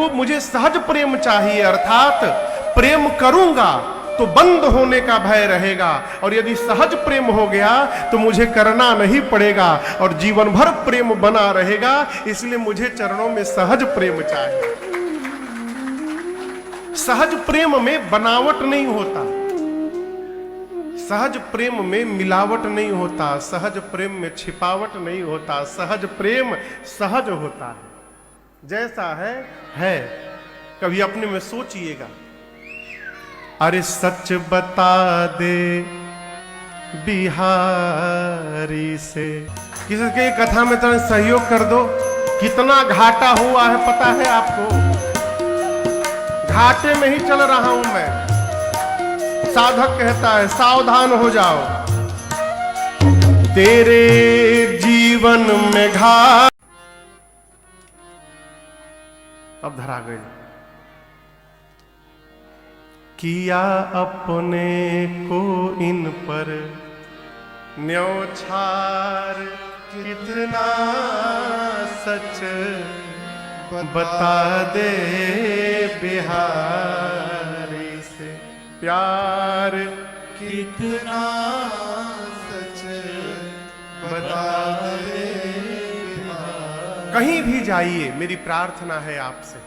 प्रभु मुझे सहज प्रेम चाहिए, अर्थात प्रेम करूंगा तो बंद होने का भय रहेगा, और यदि सहज प्रेम हो गया तो मुझे करना नहीं पड़ेगा और जीवन भर प्रेम बना रहेगा। इसलिए मुझे चरणों में सहज प्रेम चाहिए। सहज प्रेम में बनावट नहीं होता, सहज प्रेम में मिलावट नहीं होता, सहज प्रेम में छिपावट नहीं होता, सहज प्रेम सहज होता है, जैसा है। कभी अपने में सोचिएगा, अरे सच बता दे बिहारी से, किसी के कथा में तो सहयोग कर दो। कितना घाटा हुआ है पता है आपको? घाटे में ही चल रहा हूं मैं। साधक कहता है सावधान हो जाओ, तेरे जीवन में घाट। अब धरा गई, किया अपने को इन पर न्योछार, कितना सच बता दे बिहारी से, प्यार कितना सच बता दे बिहारी। कहीं भी जाइए, मेरी प्रार्थना है आपसे,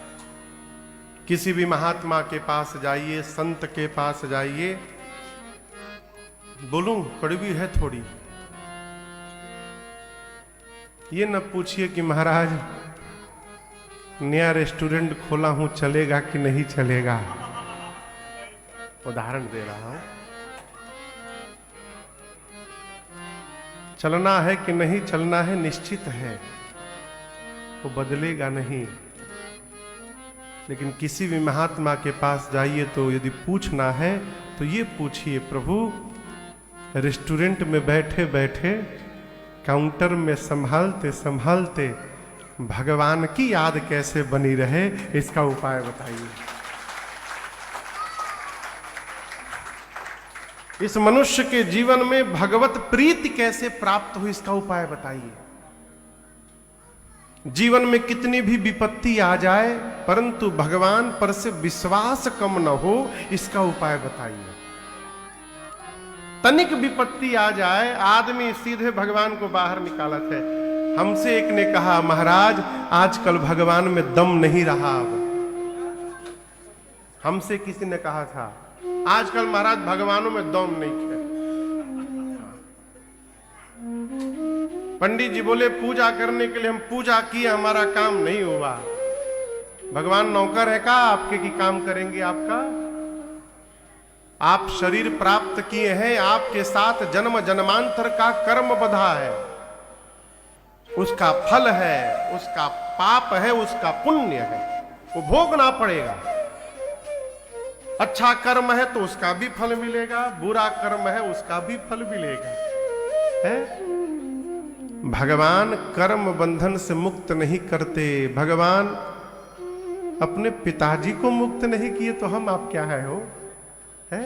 किसी भी महात्मा के पास जाइए, संत के पास जाइए, बोलूं कड़वी है थोड़ी, ये न पूछिए कि महाराज नया रेस्टोरेंट खोला हूं, चलेगा कि नहीं चलेगा। उदाहरण दे रहा हूं, चलना है कि नहीं चलना है निश्चित है, वो बदलेगा नहीं। लेकिन किसी भी महात्मा के पास जाइए तो यदि पूछना है तो ये पूछिए, प्रभु रेस्टोरेंट में बैठे बैठे काउंटर में संभालते संभालते भगवान की याद कैसे बनी रहे, इसका उपाय बताइए। इस मनुष्य के जीवन में भगवत प्रीति कैसे प्राप्त हो, इसका उपाय बताइए। जीवन में कितनी भी विपत्ति आ जाए परंतु भगवान पर से विश्वास कम न हो, इसका उपाय बताइए। तनिक विपत्ति आ जाए, आदमी सीधे भगवान को बाहर निकालत है। हमसे एक ने कहा, महाराज आजकल भगवान में दम नहीं रहा। अब हमसे किसी ने कहा था, आजकल महाराज भगवानों में दम नहीं है। पंडित जी बोले पूजा करने के लिए हम पूजा किए, हमारा काम नहीं हुआ। भगवान नौकर है का आपके की काम करेंगे आपका? आप शरीर प्राप्त किए हैं, आपके साथ जन्म जन्मांतर का कर्म बंधा है, उसका फल है, उसका पाप है, उसका पुण्य है, वो भोगना पड़ेगा। अच्छा कर्म है तो उसका भी फल मिलेगा, बुरा कर्म है उसका भी फल मिलेगा, है? भगवान कर्म बंधन से मुक्त नहीं करते। भगवान अपने पिताजी को मुक्त नहीं किए तो हम आप क्या है हो, है?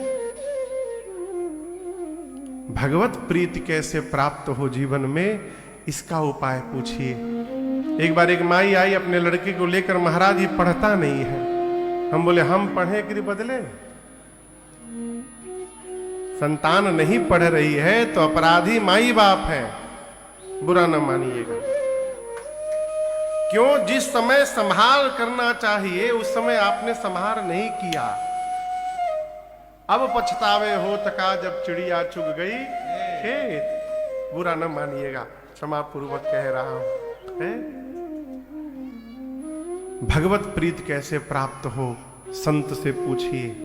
भगवत प्रीति कैसे प्राप्त हो जीवन में, इसका उपाय पूछिए। एक बार एक माई आई अपने लड़के को लेकर, महाराज ये पढ़ता नहीं है। हम बोले हम पढ़े कि बदले, संतान नहीं पढ़ रही है तो अपराधी माई बाप है, बुरा न मानिएगा। क्यों? जिस समय संभाल करना चाहिए उस समय आपने संभाल नहीं किया। अब पछतावे हो तका जब चिड़िया चुग गई खेत, बुरा न मानिएगा, क्षमा पूर्वक कह रहा हूं, है? भगवत प्रीत कैसे प्राप्त हो, संत से पूछिए।